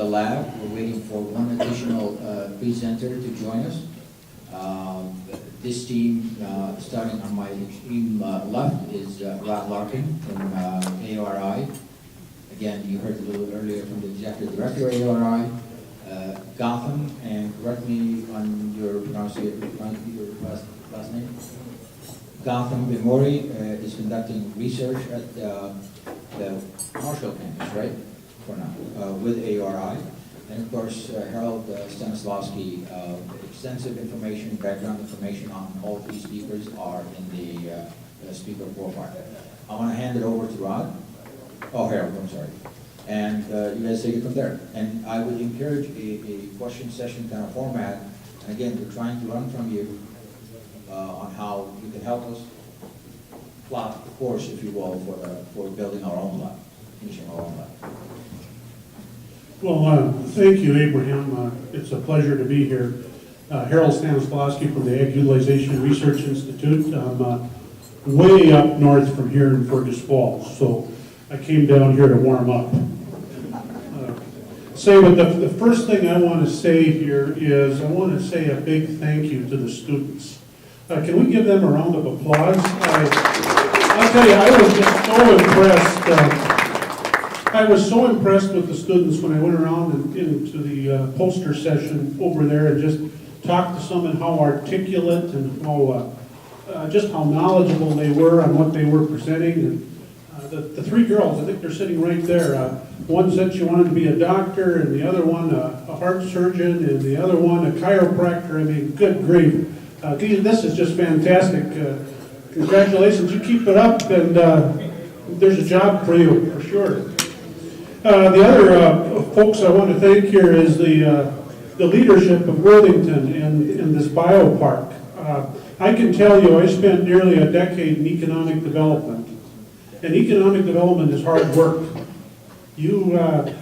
the lab. We're waiting for one additional presenter to join us. This team, starting on my extreme left, is Rod Larkin from AORI. Again, you heard a little earlier from the Executive Director of AORI. Gotham, and correct me on your pronunciation, your last name. Gotham Bimori is conducting research at the Marshall campus, right? For now, with AORI. And of course, Harold Stanislavski, extensive information, background information on all three speakers are in the speaker profile. I want to hand it over to Rod. Oh, Harold, I'm sorry. And you guys take it from there. And I would encourage a question session kind of format. And again, we're trying to learn from you on how you can help us plot the course, if you will, for building our own lab, finishing our own lab. Well, thank you, Abraham. It's a pleasure to be here. Harold Stanislavski from the Ag Utilization Research Institute. I'm way up north from here in Fergus Falls, so I came down here to warm up. But the first thing I want to say here is I want to say a big thank you to the students. Can we give them a round of applause? I'll tell you, I was just so impressed. I was so impressed with the students when I went around into the poster session over there and just talked to some and how articulate and how just how knowledgeable they were on what they were presenting. And the three girls, I think they're sitting right there. One said she wanted to be a doctor, and the other one a heart surgeon, and the other one a chiropractor. I mean, good grief. This is just fantastic. Congratulations, you keep it up, and there's a job for you, for sure. The other folks I want to thank here is the leadership of Worthington in this biopark. I can tell you, I spent nearly a decade in economic development, and economic development is hard work. To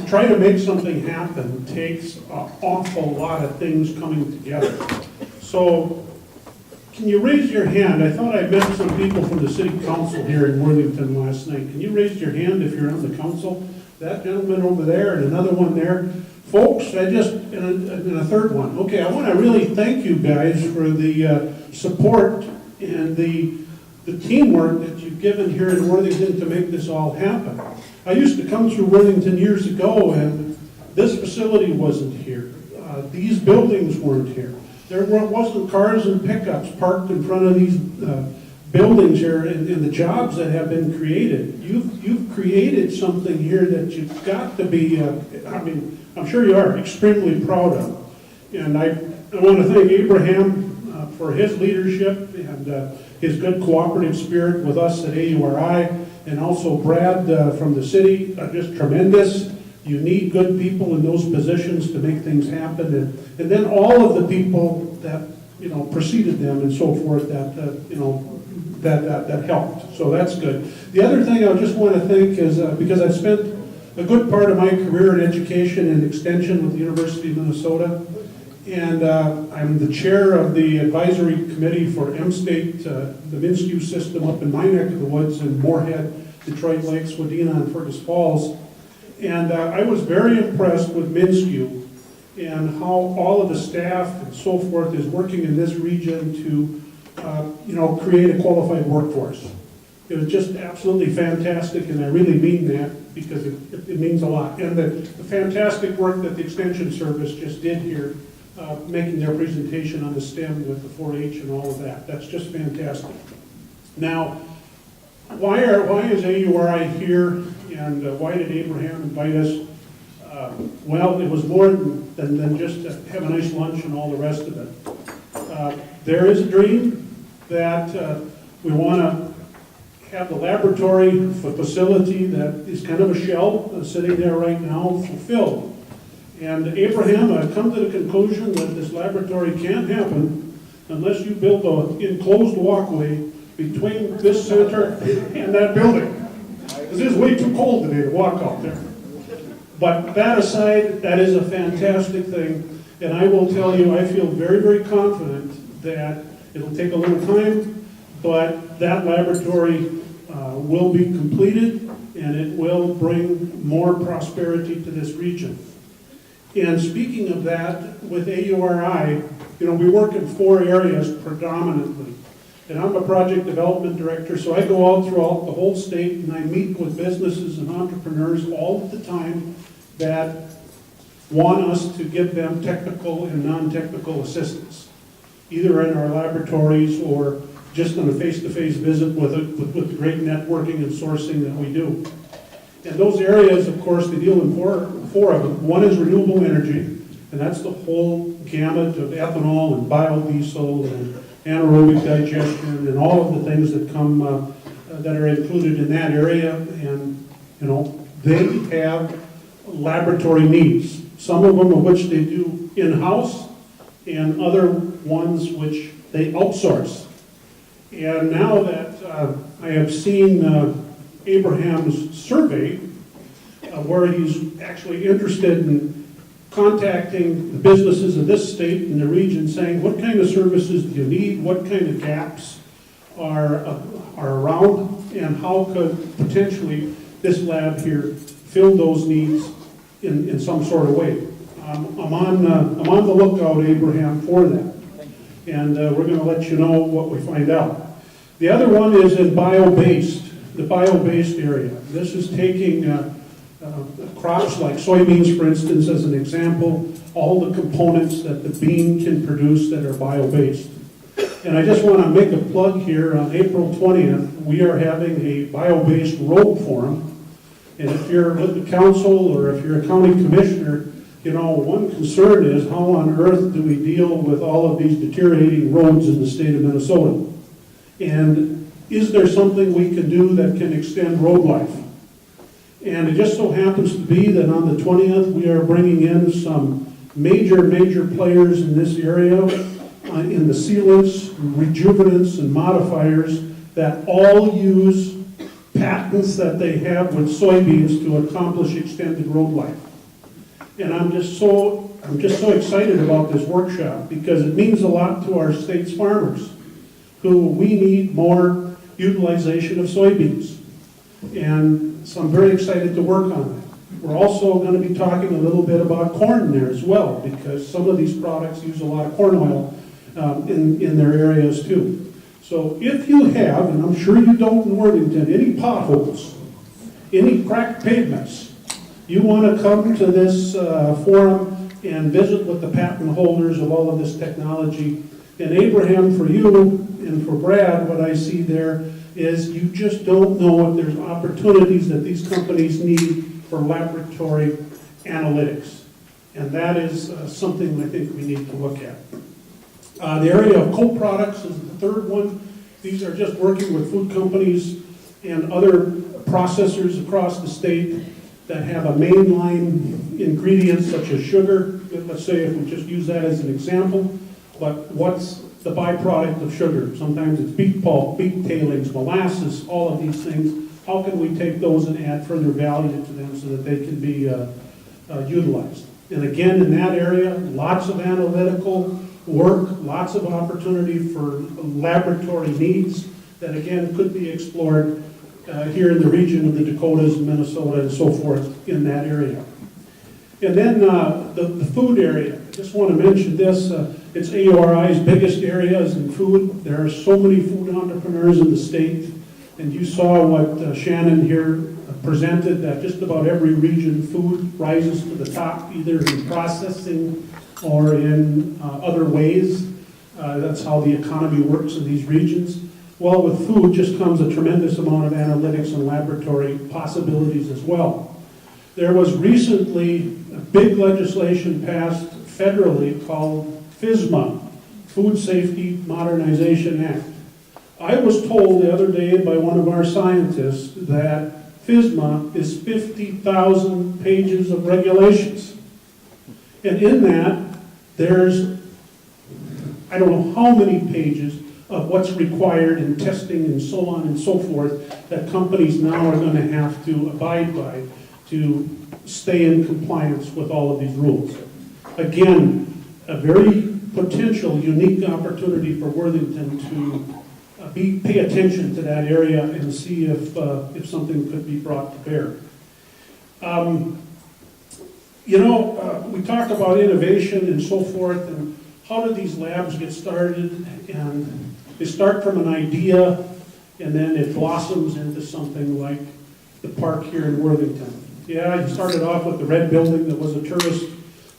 try to make something happen takes an awful lot of things coming together. So, can you raise your hand? I thought I met some people from the city council here in Worthington last night. Can you raise your hand if you're on the council? That gentleman over there and another one there. Folks, and a third one. Okay, I want to really thank you guys for the support and the teamwork that you've given here in Worthington to make this all happen. I used to come through Worthington years ago, and this facility wasn't here. These buildings weren't here. There wasn't cars and pickups parked in front of these buildings here, and the jobs that have been created. You've created something here that you've got to be, I'm sure you are extremely proud of. And I want to thank Abraham for his leadership and his good cooperative spirit with us at AURI, and also Brad from the city, just tremendous. You need good people in those positions to make things happen, and then all of the people that preceded them and so forth that helped. So that's good. The other thing I just want to thank is because I've spent a good part of my career in education and extension with the University of Minnesota, and I'm the chair of the advisory committee for M-State, the MnSCU system up in my neck of the woods in Moorhead, Detroit Lakes, Wadena, and Fergus Falls. And I was very impressed with MnSCU and how all of the staff and so forth is working in this region to, create a qualified workforce. It was just absolutely fantastic, and I really mean that because it means a lot. And the fantastic work that the Extension Service just did here, making their presentation on the STEM with the 4-H and all of that. That's just fantastic. Now, why is AURI here, and why did Abraham invite us? Well, it was more than just to have a nice lunch and all the rest of it. There is a dream that we want to have the laboratory facility that is kind of a shell sitting there right now fulfilled. And Abraham, I've come to the conclusion that this laboratory can't happen unless you build an enclosed walkway between this center and that building. Because it's way too cold today to walk out there. But that aside, that is a fantastic thing. And I will tell you, I feel very, very confident that it'll take a little time, but that laboratory will be completed, and it will bring more prosperity to this region. And speaking of that, with AURI, we work in 4 areas predominantly. And I'm a project development director, so I go out throughout the whole state and I meet with businesses and entrepreneurs all the time that want us to give them technical and non-technical assistance, either in our laboratories or just on a face-to-face visit with the great networking and sourcing that we do. And those areas, of course, they deal in four of them. One is renewable energy, and that's the whole gamut of ethanol and biodiesel and anaerobic digestion and all of the things that come that are included in that area. And they have laboratory needs, some of them of which they do in-house and other ones which they outsource. And now that I have seen Abraham's survey, where he's actually interested in contacting the businesses of this state and the region, saying, what kind of services do you need, what kind of gaps are around, and how could potentially this lab here fill those needs in some sort of way. I'm on the lookout, Abraham, for that. And we're going to let you know what we find out. The other one is in the bio-based area. This is taking crops like soybeans, for instance, as an example, all the components that the bean can produce that are bio-based. And I just want to make a plug here. On April 20th, we are having a bio-based road forum. And if you're with the council or if you're a county commissioner, one concern is how on earth do we deal with all of these deteriorating roads in the state of Minnesota? And is there something we can do that can extend road life? And it just so happens to be that on the 20th, we are bringing in some major players in this area in the sealants, rejuvenants, and modifiers that all use patents that they have with soybeans to accomplish extended road life. And I'm just so excited about this workshop because it means a lot to our state's farmers, who we need more utilization of soybeans. And so I'm very excited to work on that. We're also going to be talking a little bit about corn there as well, because some of these products use a lot of corn oil in their areas too. So if you have, and I'm sure you don't in Worthington, any potholes, any cracked pavements, you want to come to this forum and visit with the patent holders of all of this technology. And Abraham, for you and for Brad, what I see there is you just don't know if there's opportunities that these companies need for laboratory analytics. And that is something I think we need to look at. The area of co-products is the third one. These are just working with food companies and other processors across the state that have a mainline ingredient such as sugar. Let's say if we just use that as an example, but what's the byproduct of sugar? Sometimes it's beet pulp, beet tailings, molasses, all of these things. How can we take those and add further value to them so that they can be utilized? And again, in that area, lots of analytical work, lots of opportunity for laboratory needs that again could be explored here in the region of the Dakotas, Minnesota, and so forth in that area. And then the food area. I just want to mention this. It's AURI's biggest areas in food. There are so many food entrepreneurs in the state. And you saw what Shannon here presented, that just about every region food rises to the top, either in processing or in other ways. That's how the economy works in these regions. Well, with food just comes a tremendous amount of analytics and laboratory possibilities as well. There was recently a big legislation passed federally called FSMA, Food Safety Modernization Act. I was told the other day by one of our scientists that FSMA is 50,000 pages of regulations. And in that, there's, I don't know how many pages of what's required in testing and so on and so forth that companies now are going to have to abide by to stay in compliance with all of these rules. Again, a very potential unique opportunity for Worthington to pay attention to that area and see if something could be brought to bear. We talked about innovation and so forth, and how do these labs get started? And they start from an idea, and then it blossoms into something like the park here in Worthington. Yeah, you started off with the red building that was a tourist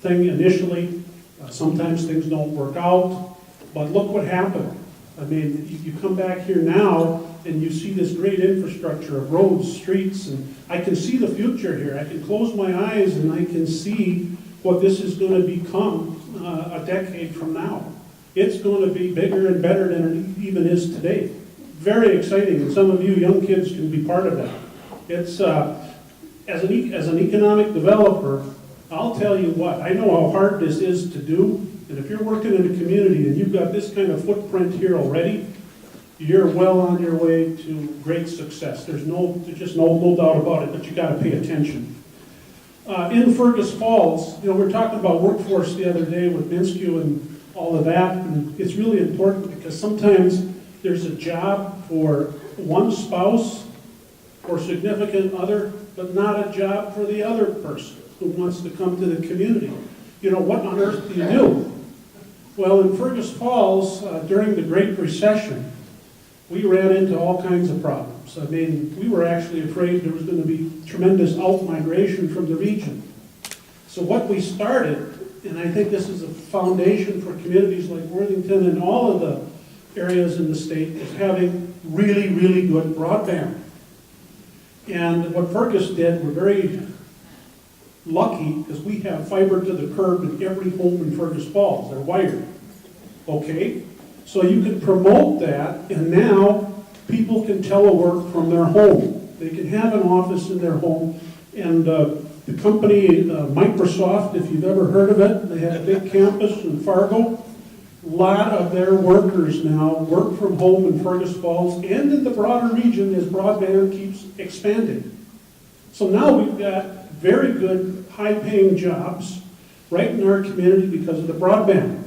thing initially. Sometimes things don't work out, but look what happened. I mean, you come back here now and you see this great infrastructure of roads, streets, and I can see the future here. I can close my eyes and I can see what this is going to become a decade from now. It's going to be bigger and better than it even is today. Very exciting, and some of you young kids can be part of that. It's as an economic developer, I'll tell you what, I know how hard this is to do, and if you're working in a community and you've got this kind of footprint here already, you're well on your way to great success. There's just no doubt about it, but you got to pay attention. In Fergus Falls, we were talking about workforce the other day with Minskew and all of that, and it's really important because sometimes there's a job for one spouse or significant other, but not a job for the other person who wants to come to the community. What on earth do you do? Well, in Fergus Falls, during the Great Recession, we ran into all kinds of problems. I mean, we were actually afraid there was going to be tremendous out-migration from the region. So what we started, and I think this is a foundation for communities like Worthington and all of the areas in the state, is having really, really good broadband. And what Fergus did, we're very lucky because we have fiber to the curb in every home in Fergus Falls. They're wired. Okay? So you can promote that, and now people can telework from their home. They can have an office in their home, and the company Microsoft, if you've ever heard of it, they have a big campus in Fargo. A lot of their workers now work from home in Fergus Falls and in the broader region as broadband keeps expanding. So now we've got very good, high-paying jobs right in our community because of the broadband.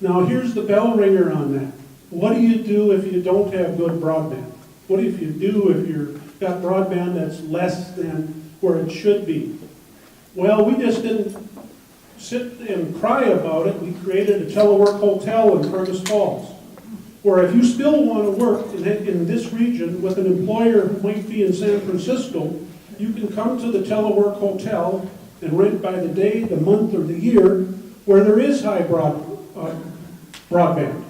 Now here's the bell ringer on that. What do you do if you don't have good broadband? What if you do if you've got broadband that's less than where it should be? Well, we just didn't sit and cry about it. We created a telework hotel in Fergus Falls, where if you still want to work in this region with an employer who might be in San Francisco, you can come to the telework hotel and rent by the day, the month, or the year, where there is high broadband.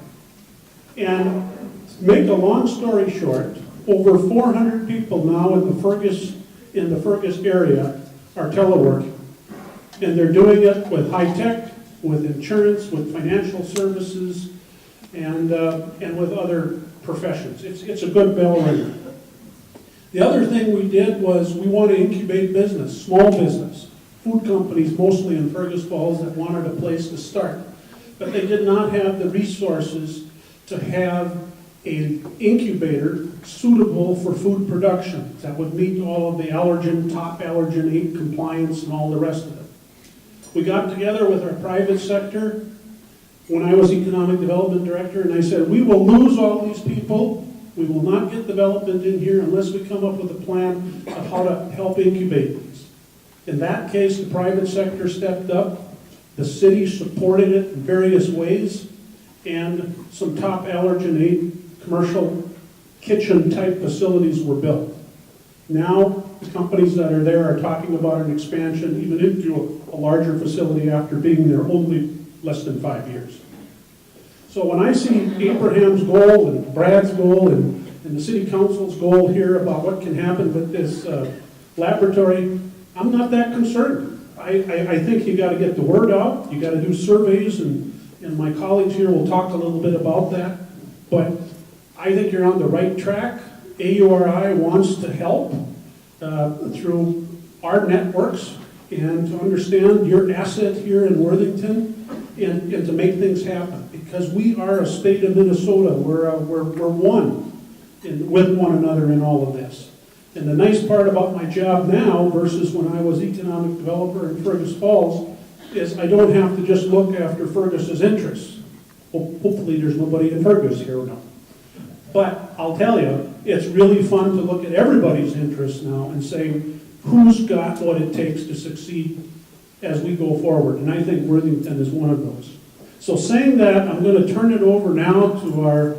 And to make a long story short, over 400 people now in the Fergus area are teleworking. And they're doing it with high tech, with insurance, with financial services, and with other professions. It's a good bell ringer. The other thing we did was we want to incubate business, small business, food companies mostly in Fergus Falls that wanted a place to start. But they did not have the resources to have an incubator suitable for food production that would meet all of the top allergen 8 compliance and all the rest of it. We got together with our private sector when I was Economic Development Director, and I said, we will lose all these people. We will not get development in here unless we come up with a plan of how to help incubate these. In that case, the private sector stepped up. The city supported it in various ways, and some top allergen 8 commercial kitchen-type facilities were built. Now, the companies that are there are talking about an expansion even into a larger facility after being there only less than 5 years. So when I see Abraham's goal and Brad's goal and the city council's goal here about what can happen with this laboratory, I'm not that concerned. I think you got to get the word out. You got to do surveys, and my colleagues here will talk a little bit about that. But I think you're on the right track. AURI wants to help through our networks and to understand your asset here in Worthington and to make things happen. Because we are a state of Minnesota. We're one with one another in all of this. And the nice part about my job now versus when I was economic developer in Fergus Falls is I don't have to just look after Fergus's interests. Hopefully there's nobody in Fergus here now. But I'll tell you, it's really fun to look at everybody's interests now and say, who's got what it takes to succeed as we go forward? And I think Worthington is one of those. So saying that, I'm going to turn it over now to our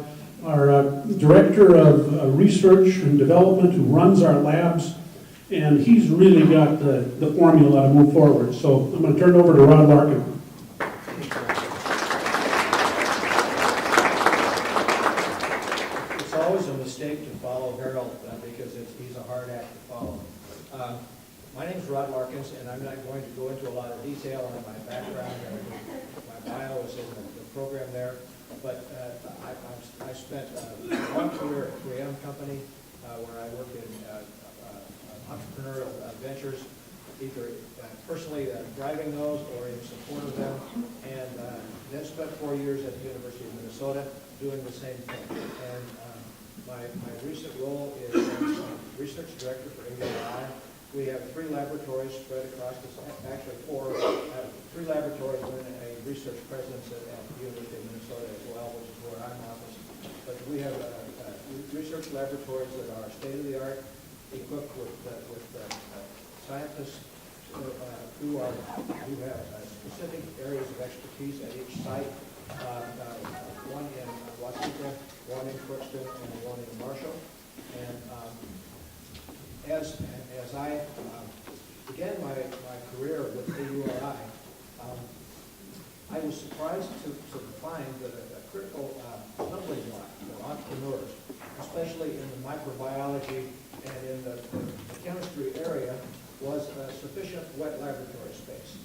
Director of Research and Development who runs our labs, and he's really got the formula to move forward. So I'm going to turn it over to Rod Larkin. It's always a mistake to follow Harold because he's a hard act to follow. My name is Rod Larkins, and I'm not going to go into a lot of detail on my background. My bio is in the program there, but I spent a long career at 3M Company where I worked in entrepreneurial ventures, either personally driving those or in support of them, and then spent 4 years at the University of Minnesota doing the same thing. And my recent role is research director for AURI. We have 3 laboratories spread across this, actually 4, 3 laboratories and a research presence at the University of Minnesota as well, which is where I'm office. But we have research laboratories that are state-of-the-art, equipped with scientists who have specific areas of expertise at each site. One in Watsika, one in Crookston, and one in Marshall. And as I began my career with AURI, I was surprised to find that a critical stumbling block for entrepreneurs, especially in the microbiology and in the chemistry area, was sufficient wet laboratory space.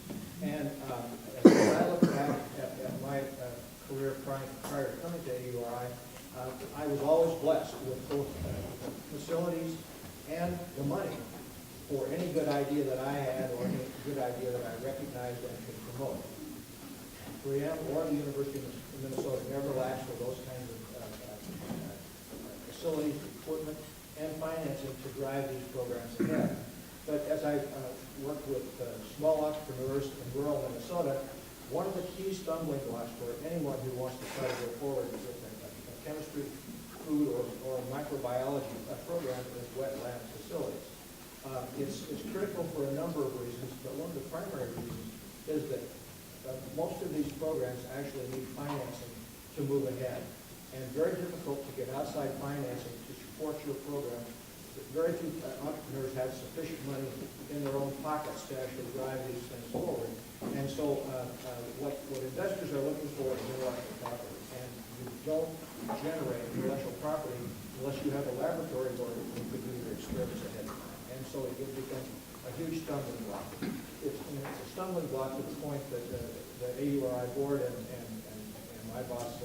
And as I look back at my career prior to coming to AURI, I was always blessed with both facilities and the money for any good idea that I had or any good idea that I recognized and could promote. 3M or the University of Minnesota never lacked for those kinds of facilities, equipment, and financing to drive these programs ahead. But as I worked with small entrepreneurs in rural Minnesota, one of the key stumbling blocks for anyone who wants to try to go forward with a chemistry, food, or microbiology program is wet lab facilities. It's critical for a number of reasons, but one of the primary reasons is that most of these programs actually need financing to move ahead. And very difficult to get outside financing to support your program. Very few entrepreneurs have sufficient money in their own pockets to actually drive these things forward. And so what investors are looking for is intellectual property. And you don't generate intellectual property unless you have a laboratory where you could do your experiments ahead of time. And so it becomes a huge stumbling block. It's a stumbling block to the point that the AURI board and my boss,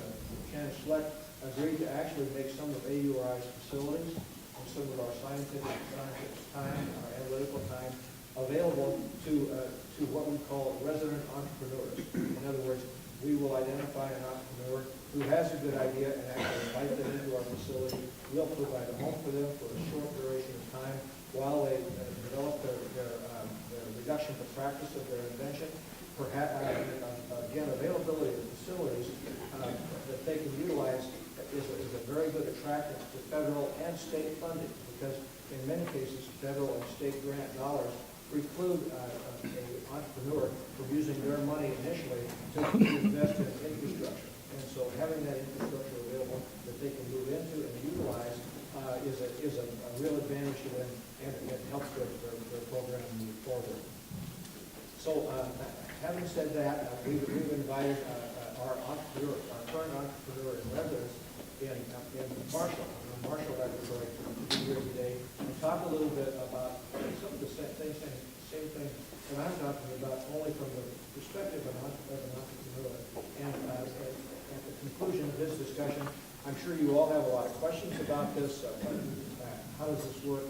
Shannon Schleck, agreed to actually make some of AURI's facilities and some of our scientific time, our analytical time, available to what we call resident entrepreneurs. In other words, we will identify an entrepreneur who has a good idea and actually invite them into our facility. We'll provide a home for them for a short duration of time while they develop their reduction to practice of their invention. Perhaps, again, availability of facilities that they can utilize is a very good attractant to federal and state funding, because in many cases, federal and state grant dollars preclude an entrepreneur from using their money initially to invest in infrastructure. And so having that infrastructure available that they can move into and utilize is a real advantage to them, and it helps their program move forward. So having said that, we've invited our current entrepreneur in residence in Marshall, the Marshall Laboratory, to be here today and talk a little bit about some of the same things that I'm talking about, only from the perspective of an entrepreneur. And at the conclusion of this discussion, I'm sure you all have a lot of questions about this. How does this work?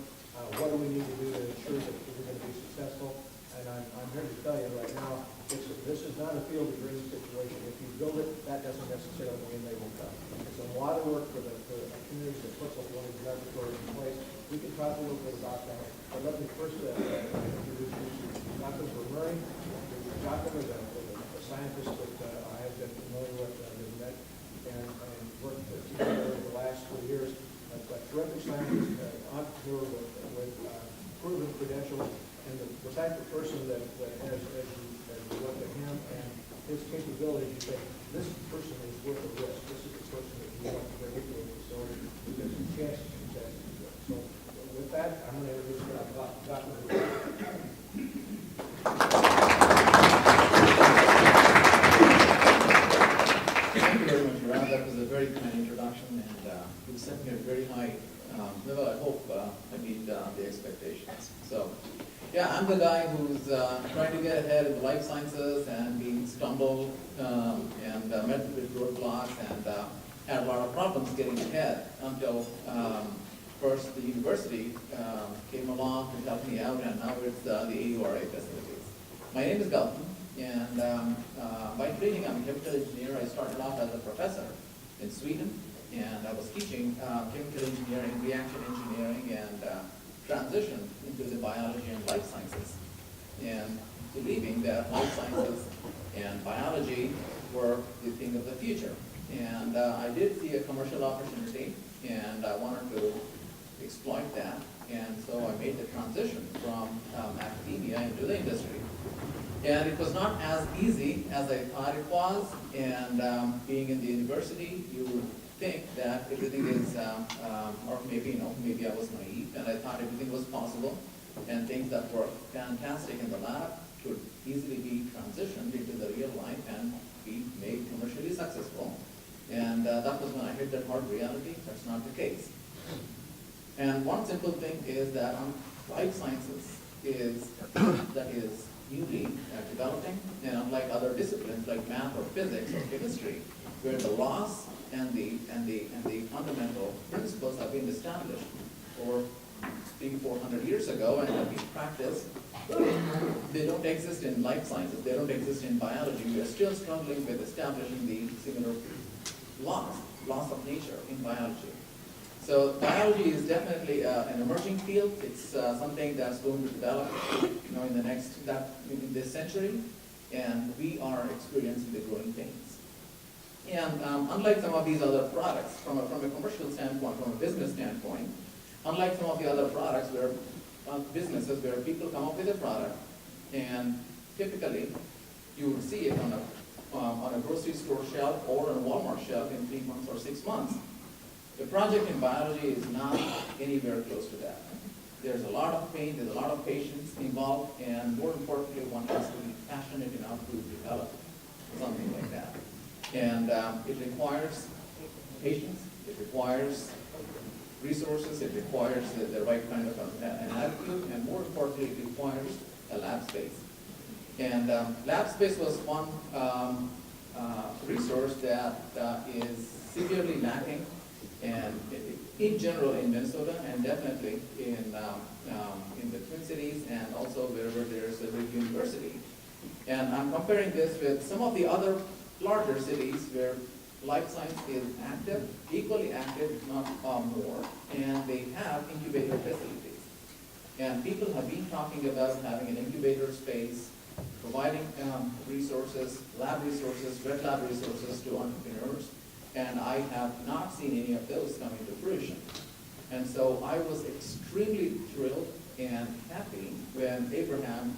What do we need to do to ensure that we're going to be successful? And I'm here to tell you right now, this is not a field of dreams situation. If you build it, that doesn't necessarily mean they will come. It's a lot of work for the community that puts up one of these laboratories in place. We can talk a little bit about that. But let me first introduce you to Dr. Murray. Dr. is a scientist that I have been familiar with. I've met and worked together over the last 3 years. A terrific scientist, entrepreneur with proven credentials, and the type of person that as you look at him and his capabilities, you think, this person is worth a risk. This is the person that you want to bring into a facility who gives a chance to success. So with that, I'm going to introduce Dr. Thank you very much, Rob. That was a very kind introduction, and you set me a very high level. I hope I meet the expectations. So, yeah, I'm the guy who's trying to get ahead in the life sciences and being stumbled and met with roadblocks and had a lot of problems getting ahead until first the university came along to help me out, and now it's the AURA facilities. My name is Gautam, and by training I'm a chemical engineer. I started off as a professor in Sweden, and I was teaching chemical engineering, reaction engineering, and transitioned into the biology and life sciences, and believing that life sciences and biology were the thing of the future. And I did see a commercial opportunity, and I wanted to exploit that, and so I made the transition from academia into the industry. And it was not as easy as I thought it was, and being in the university, you would think that everything is, or maybe, maybe I was naive, and I thought everything was possible, and things that were fantastic in the lab could easily be transitioned into the real life and be made commercially successful. And that was when I hit that hard reality. That's not the case. And one simple thing is that life sciences is newly developing, and unlike other disciplines like math or physics or chemistry, where the laws and the fundamental principles have been established for 300-400 years ago and have been practiced, they don't exist in life sciences. They don't exist in biology. We are still struggling with establishing the similar laws of nature in biology. So biology is definitely an emerging field. It's something that's going to develop, in this century, and we are experiencing the growing pains. And unlike some of these other products, from a commercial standpoint, from a business standpoint, unlike some of the other products where businesses where people come up with a product, and typically you would see it on a grocery store shelf or on a Walmart shelf in 3 months or 6 months. The project in biology is not anywhere close to that. There's a lot of pain, there's a lot of patience involved, and more importantly, one has to be passionate enough to develop something like that. And it requires patience, it requires resources, it requires the right kind of an attitude, and more importantly, it requires a lab space. And lab space was one resource that is severely lacking, and in general in Minnesota, and definitely in the Twin Cities, and also wherever there's a big university. And I'm comparing this with some of the other larger cities where life science is active, equally active, if not more, and they have incubator facilities. And people have been talking about having an incubator space, providing resources, lab resources, wet lab resources to entrepreneurs, and I have not seen any of those coming to fruition. And so I was extremely thrilled and happy when Abraham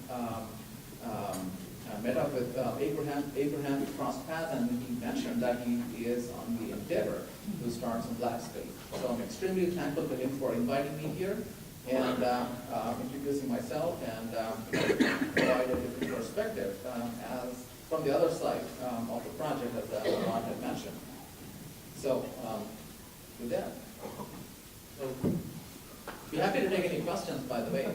met up with Abraham crossed paths, and he mentioned that he is on the endeavor to start some lab space. So I'm extremely thankful to him for inviting me here and introducing myself and provide a different perspective as from the other side of the project, as Rod had mentioned. So with that, so be happy to take any questions, by the way.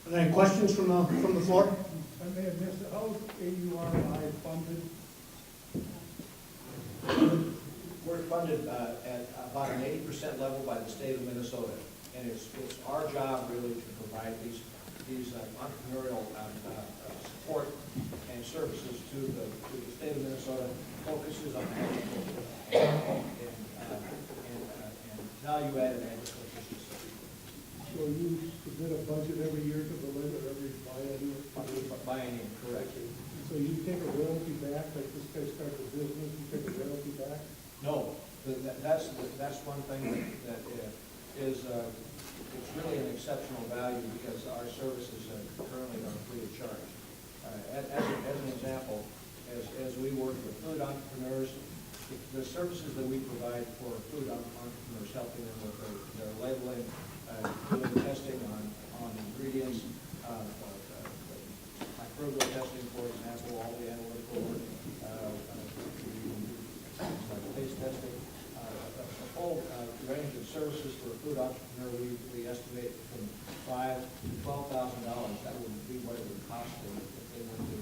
Are there any questions from the floor? I may have missed it. How is AURI funded? We're funded at about an 80% level by the state of Minnesota, and it's our job really to provide these entrepreneurial support and services to the state of Minnesota. Focuses on agriculture and value-added agriculture. So you submit a budget every year to the lid or every biennium? Biennium, correct. So you take a royalty back, like this guy starts a business, you take a royalty back? No, that's one thing that is, it's really an exceptional value because our services currently are free of charge. As an example, as we work with food entrepreneurs, the services that we provide for food entrepreneurs, helping them with their labeling, doing testing on ingredients, microbial testing, for example, all the analytical work, like taste testing, a whole range of services for a food entrepreneur. We estimate from $5,000 to $12,000. That would be what it would cost them if they went to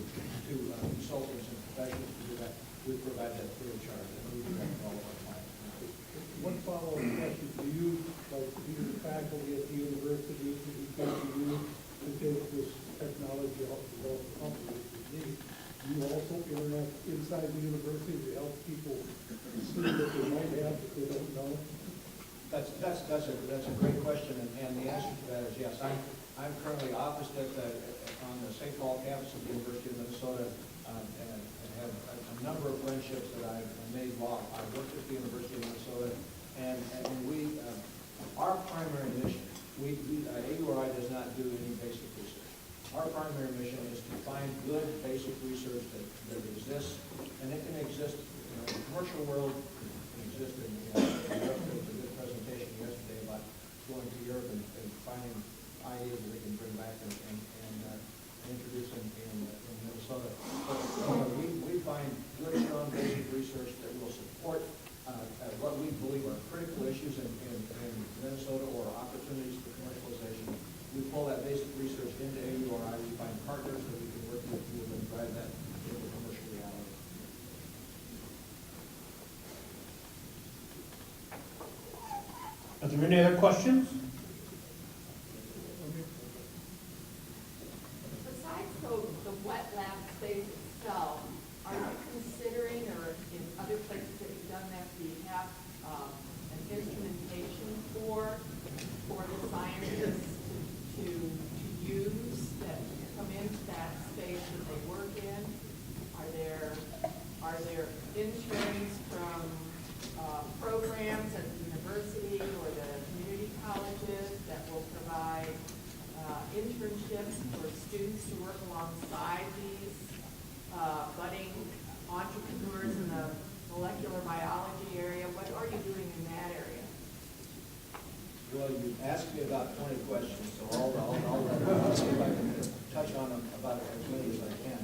consultants and professionals to do that. We provide that free of charge, and we do that for all of our clients. One follow-up question, do you, like, do the faculty at the university, do you get to you to take this technology out to develop companies that need? Do you also interact inside the university to help people see what they might have that they don't know? That's a great question, and the answer to that is yes. I'm currently officed on the St. Paul campus of the University of Minnesota, and have a number of friendships that I've made while I worked at the University of Minnesota, and we, our primary mission, AURI does not do any basic research. Our primary mission is to find good basic research that exists, and it can exist in the commercial world, it can exist in Europe. There was a good presentation yesterday about going to Europe and finding ideas that they can bring back and introduce in Minnesota. But we find good, strong basic research that will support what we believe are critical issues in Minnesota or opportunities for commercialization. We pull that basic research into AURI. We find partners that we can work with and drive that into commercial reality. Are there any other questions? Besides the wet lab space itself, are you considering, or in other places that you've done that, do you have an instrumentation for the scientists to use that come into that space that they work in? Are there interns from programs at the university or the community colleges that will provide internships for students to work alongside these budding entrepreneurs in the molecular biology area? What are you doing in that area? Well, you asked me about 20 questions, so I'll see if I can touch on them about as many as I can.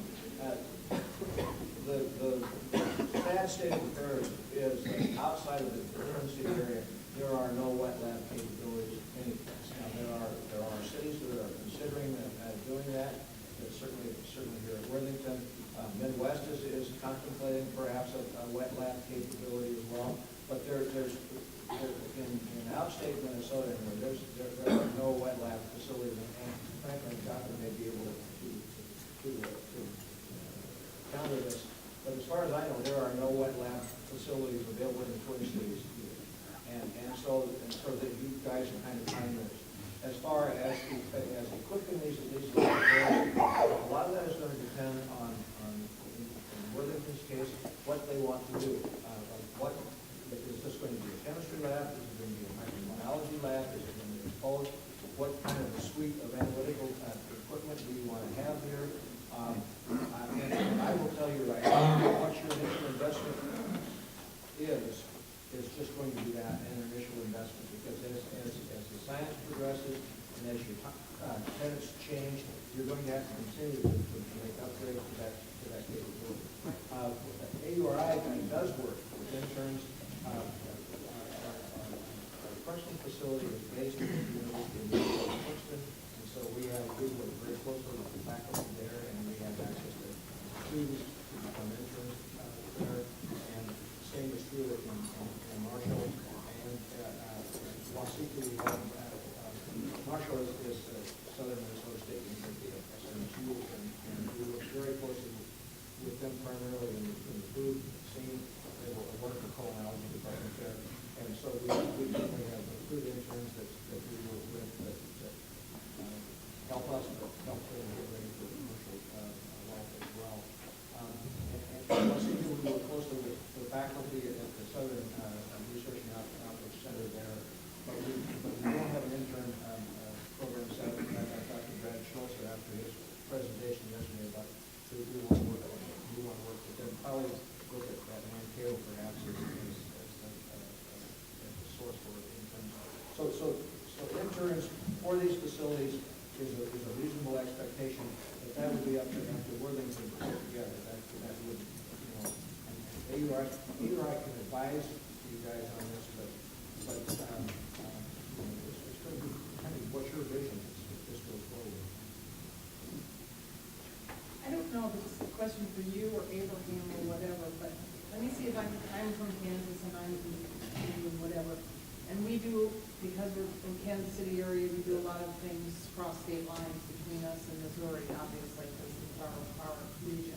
The sad state of affairs is that outside of the Twin Cities area, there are no wet lab capabilities anyplace. Now, there are cities that are considering doing that. There's certainly here at Worthington. Midwest is contemplating perhaps a wet lab capability as well. But there's in outstate Minnesota, there are no wet lab facilities, and frankly, Johnson may be able to counter this. But as far as I know, there are no wet lab facilities available in the Twin Cities either. And so that you guys can kind of find those. As far as equipping these laboratories, a lot of that is going to depend on in Worthington's case, what they want to do. Is this going to be a chemistry lab? Is it going to be a microbiology lab? Is it going to be exposed? What kind of a suite of analytical equipment do you want to have here? And I will tell you right now, what your initial investment is just going to be that, an initial investment, because as the science progresses and as your tenants change, you're going to have to continue to make upgrades to that capability. AURI does work with interns. Our Princeton facility is based at the University of Princeton, and so we work very closely with the faculty there, and we have access to students who become interns there, and the same is true in Marshall and Waseca. Marshall is Southern Minnesota State University at SMSU, and we work very closely with them primarily in the food scene. They will work in the culinary department there, and so we certainly have food interns that we work with that So interns for these facilities is a reasonable expectation, but that would be up to Worthington to put together. That would, you know, and either I can advise you guys on this, but it's going to be kind of what's your vision if this goes forward. I don't know if it's a question for you or Abraham or whatever, but let me see if I'm from Kansas and I'm in whatever. And we do, because we're in Kansas City area, we do a lot of things cross state lines between us and Missouri, obviously, because it's our region.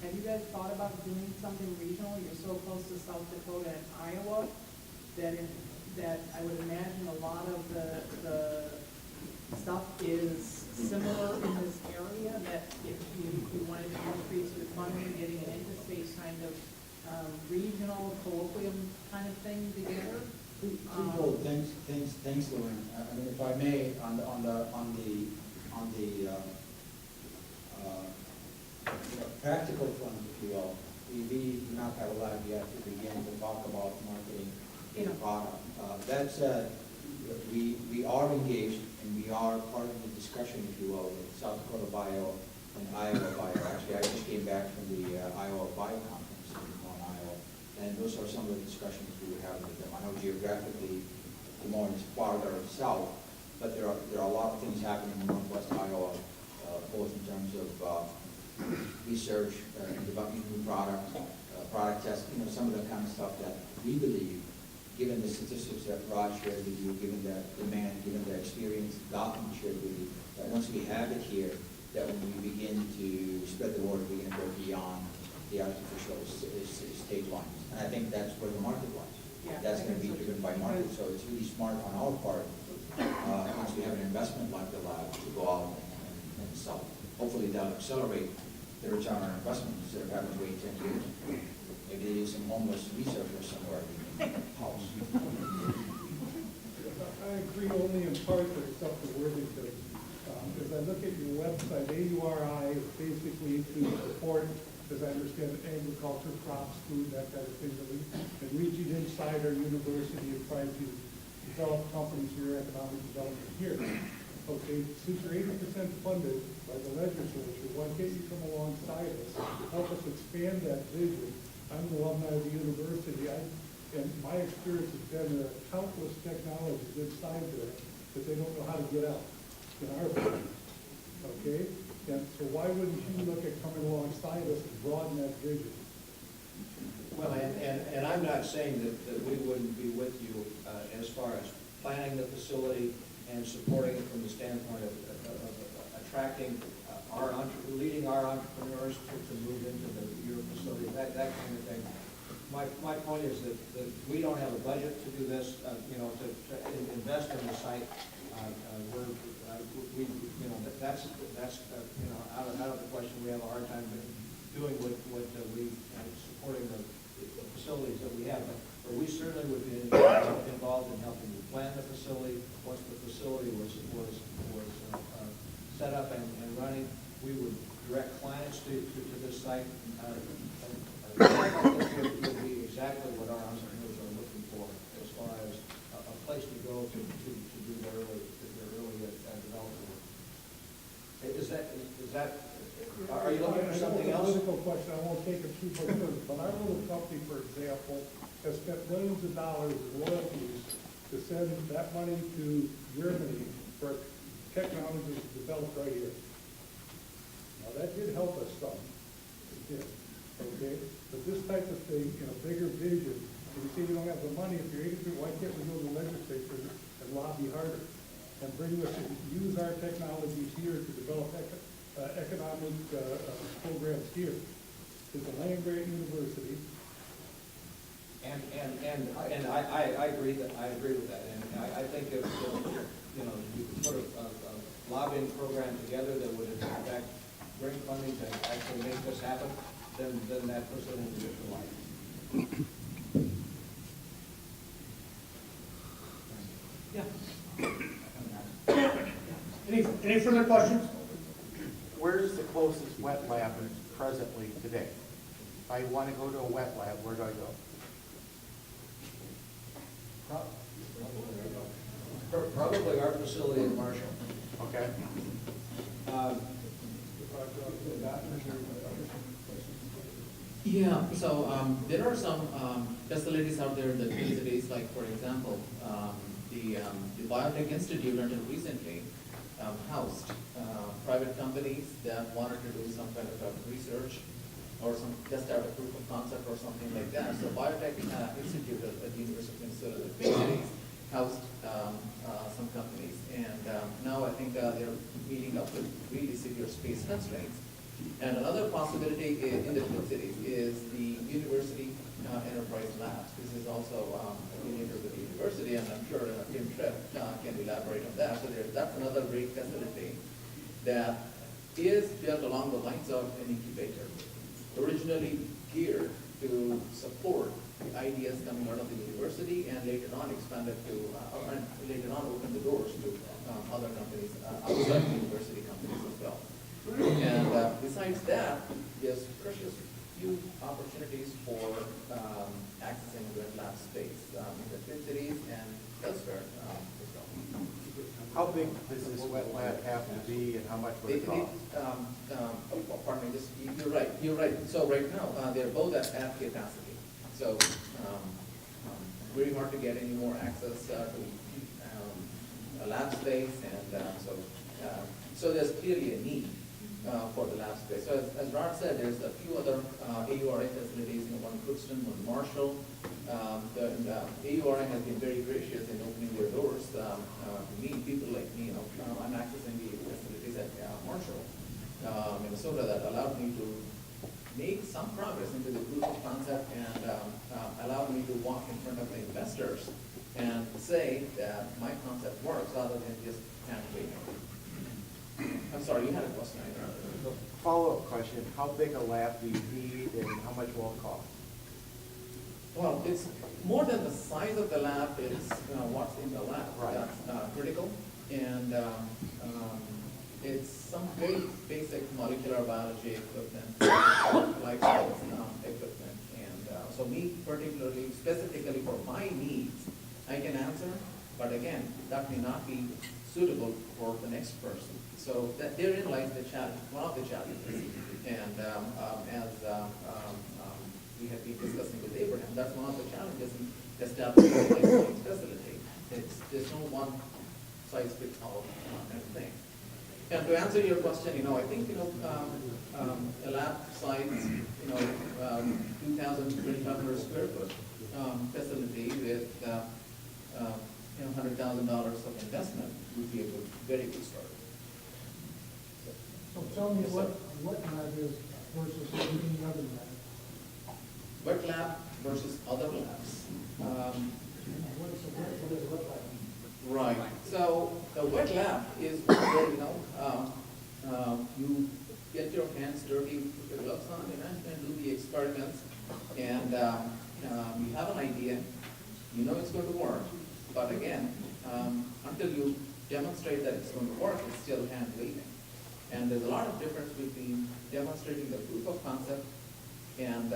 Have you guys thought about doing something regional? You're so close to South Dakota and Iowa that I would imagine a lot of the stuff is similar in this area, that if you wanted to increase your funding, getting an interstate kind of regional colloquium kind of thing together. Twofold thanks, Lauren. I mean, if I may, on the practical front, if you will, we do not have a lot yet to begin to talk about marketing the product. That said, we are engaged and we are part of the discussion, if you will, with South Dakota Bio and Iowa Bio. Actually, I just came back from the Iowa Bio Conference in Des Moines, Iowa, and those are some of the discussions we were having with them. I know geographically, Des Moines is farther south, but there are a lot of things happening in northwest Iowa, both in terms of research and developing new products, product testing, some of the kind of stuff that we believe, given the statistics that Rod shared with you, given the demand, given the experience Gotham shared with you, that once we have it here, that when we begin to spread the word, we're going to go beyond the artificial stage lines. And I think that's where the market lies. Yeah, That's going to be driven by market. So it's really smart on our part, once we have an investment like the lab, to go out and sell. Hopefully that'll accelerate the return on investment instead of having to wait 10 years. Maybe they use some homeless researcher somewhere in the house. I agree only in part with stuff that Worthington. As I look at your website, AURI is basically to support, as I understand, agriculture, crops, food, that kind of thing. And reaching inside our university and trying to develop companies here, economic development here. Okay, since you're 80% funded by the legislature, why can't you come alongside us, help us expand that vision? I'm an alumni of the university, and my experience has been there are countless technologies inside there that they don't know how to get out in our business. Okay? And so why wouldn't you look at coming alongside us and broaden that vision? Well, and I'm not saying that we wouldn't be with you as far as planning the facility and supporting it from the standpoint of attracting leading our entrepreneurs to move into your facility, that kind of thing. My point is that we don't have a budget to do this, to invest in the site. That's out of the question. We have a hard time doing what we supporting the facilities that we have. But we certainly would be involved in helping you plan the facility. Once the facility was set up and running, we would direct clients to this site. This would be exactly what our entrepreneurs are looking for, as far as a place to go to do their early development work. Are you looking for something else? A political question, I won't take it too far, but our little company, for example, has spent millions of dollars in royalties to send that money to Germany for technology developed right here. Now, that did help us some. It did. Okay? But this type of thing, bigger vision, and you say we don't have the money, if you're 80%, why can't we go to the legislature and lobby harder and bring us and use our technologies here to develop economic programs here? It's a land-grant university. And I agree with that. And I think if you could put a lobbying program together that would in fact bring funding to actually make this happen, then that puts it in a different light. Yeah. Any further questions? Where's the closest wet lab presently today? If I want to go to a wet lab, where do I go? Probably our facility in Marshall. Okay? Yeah, so there are some facilities out there in the Twin Cities, like for example, the Biotech Institute until recently housed private companies that wanted to do some kind of research or some test out a proof of concept or something like that. So Biotech Institute at the University of Minnesota, the Twin Cities, housed some companies, and now I think they're meeting up with really severe space constraints. And another possibility in the Twin Cities is the University Enterprise Labs. This is also affiliated with the university, and I'm sure Tim Tripp can elaborate on that. So that's another great facility that is built along the lines of an incubator, originally geared to support the ideas coming out of the university, and later on expanded to, and later on opened the doors to other companies, outside the university companies as well. And besides that, there's precious few opportunities for accessing wet lab space in the Twin Cities and elsewhere as well. How big does this wet lab have to be, and how much would it cost? Pardon me, you're right. So right now, they're both at capacity. So very hard to get any more access to a lab space, and so there's clearly a need for the lab space. So as Rod said, there's a few other AURA facilities, one in Crookston, one in Marshall. The AURA has been very gracious in opening their doors to me, people like me. I'm accessing the facilities at Marshall, Minnesota, that allowed me to make some progress into the proof of concept, and allowed me to walk in front of the investors and say that my concept works rather than just hand waving. I'm sorry, you had a question. Follow-up question, how big a lab do you need, and how much will it cost? Well, it's more than the size of the lab, it's what's in the lab. Right. That's critical. And it's some very basic molecular biology equipment, life science equipment. And so me particularly, specifically for my needs, I can answer, but again, that may not be suitable for the next person. So that therein lies the challenge, one of the challenges. And as we have been discussing with Abraham, that's one of the challenges in establishing a life science facility. There's no one size fits all kind of thing. And to answer your question, I think, a lab size, 2,000 to 2,500 square foot facility with, $100,000 of investment would be a very good start. So tell me what lab is versus any other lab? Wet lab versus other labs. What is a wet lab? Right. So the wet lab is where, you get your hands dirty, put your gloves on, and do the experiments. And you have an idea, it's going to work. But again, until you demonstrate that it's going to work, it's still hand waving. And there's a lot of difference between demonstrating the proof of concept and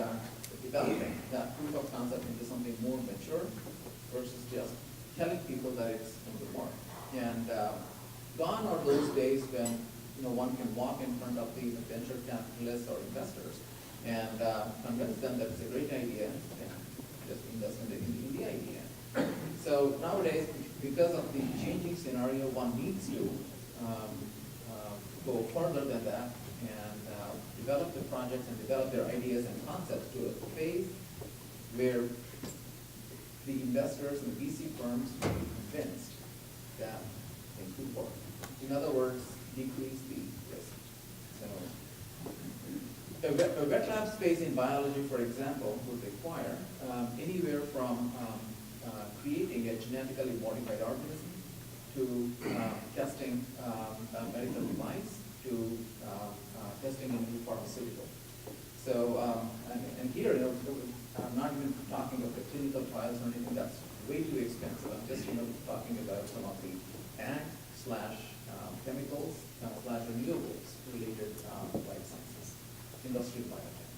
developing that proof of concept into something more mature versus just telling people that it's going to work. And gone are those days when one can walk in front of the venture capitalists or investors and convince them that it's a great idea and just invest in the idea. So nowadays, because of the changing scenario, one needs to go further than that and develop the projects and develop their ideas and concepts to a phase where the investors and the VC firms will be convinced that they could work. In other words, decrease the risk. So a wet lab space in biology, for example, would require anywhere from creating a genetically modified organism to testing a medical device to testing a new pharmaceutical. So, and here, I'm not even talking of the clinical trials or anything, that's way too expensive. I'm just talking about some of the ag/chemicals / renewables related life sciences, industrial biotech.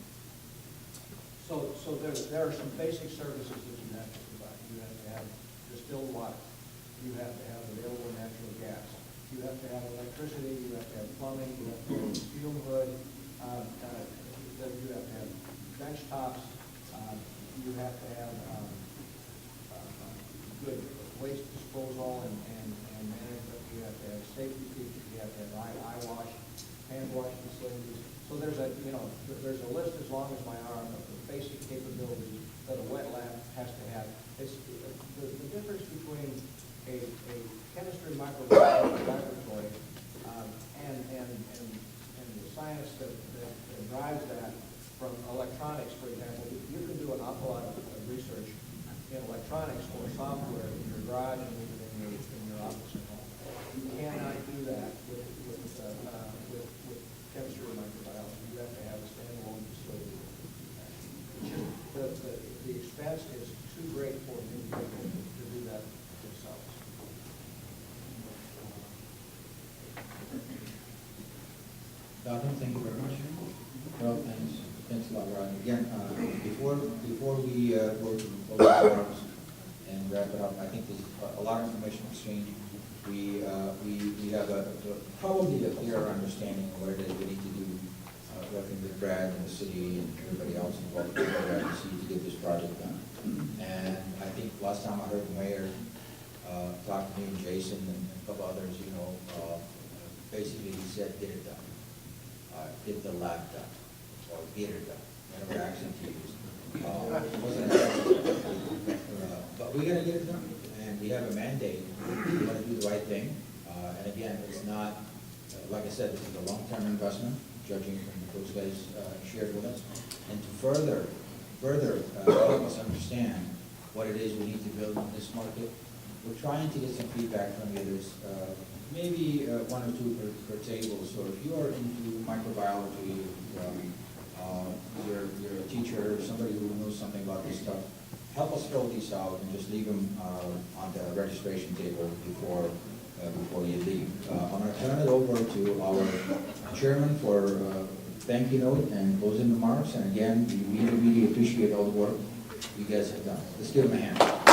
So there are some basic services that you have to provide. You have to have distilled water. you have to have available natural gas. You have to have electricity, you have to have plumbing, you have to have a fume hood, you have to have bench tops, you have to have good waste disposal and management, you have to have safety features, you have to have eye wash, hand wash facilities. So there's there's a list as long as my arm of the basic capabilities that a wet lab has to have. It's the difference between a chemistry microbiology laboratory and the science that drives that from electronics, for example. You can do an awful lot of research in electronics or software in your garage and even in your office at home. You cannot do that with chemistry or microbiology. You have to have a standalone facility. The expense is too great for an individual to do that themselves. Dalton, thank you very much. Well, thanks a lot, Rod. Again, before we go to close the remarks and wrap it up, I think there's a lot of information exchange. We have probably a clearer understanding of what it is we need to do, working with Brad and the city and everybody else involved with RDC to get this project done. And I think last time I heard the mayor talk to me and Jason and a couple others, basically he said, get it done. Get the lab done, or get it done, whatever accent he used. But we're gonna get it done, and we have a mandate. We want to do the right thing. And again, it's not, like I said, this is a long-term investment, judging from those guys shared with us. And to further help us understand what it is we need to build in this market, we're trying to get some feedback from the others, maybe one or two per table. So if you are into microbiology, you're a teacher, or somebody who knows something about this stuff, help us fill these out and just leave them on the registration table before you leave. I'm going to turn it over to our chairman for thank you note and closing remarks. And again, we really, really appreciate all the work you guys have done. Let's give them a hand.